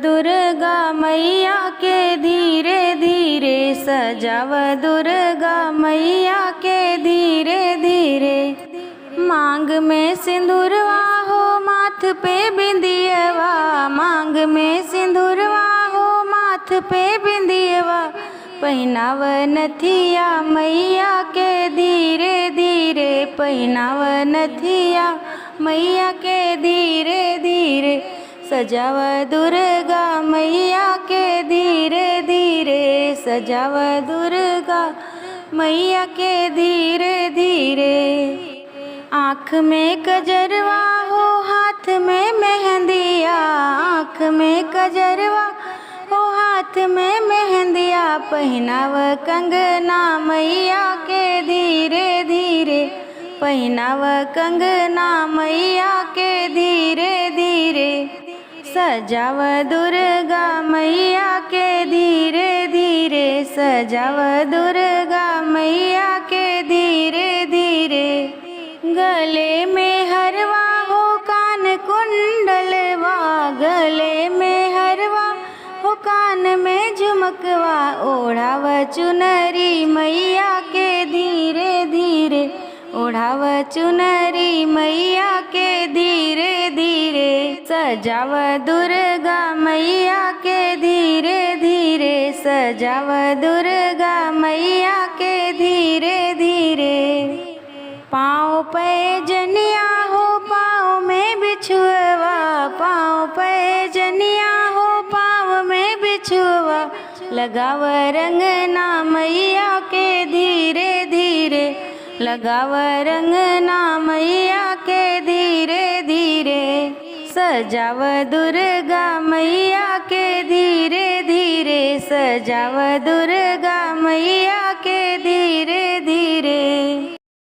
दुर्गा मैया के धीरे धीरे सजाव, दुर्गा मैया के धीरे धीरे। मांग में सिंदूरवा हो, माथ पे बिंदियवा, मांग में सिंदूरवा हो, माथ पे बिंदियवा। पहनाव नथिया मैया के धीरे धीरे, पहनाव नथिया मैया के धीरे धीरे। सजाव दुर्गा मैया के धीरे धीरे, सजाव दुर्गा मैया के धीरे धीरे। आँख में कजरवा हो, हाथ में मेहंदिया, आँख में कजरवा हो, हाथ में मेहंदिया। पहनाव कंगना मैया के धीरे धीरे, पहनाव कंगना मैया के धीरे धीरे। सजाव दुर्गा मैया के धीरे धीरे, सजाव दुर्गा मैया के धीरे धीरे। गले में हरवा हो, कान कुंडलवा, गले में हरवा हो, कान में झुमकवा। ओढ़ाव चुनरी मैया के धीरे धीरे, ओढ़ाव चुनरी मैया के धीरे धीरे। सजाव दुर्गा मैया के धीरे धीरे, सजाव दुर्गा मैया के धीरे धीरे। पाँव पे जनिया हो, पाँव में बिछुआ, पाँव पे जनिया हो, पाँव में बिछुआ। लगाव रंगना मैया के धीरे धीरे, लगाव रंगना मैया के धीरे धीरे। सजाव दुर्गा मैया के धीरे धीरे, सजाव दुर्गा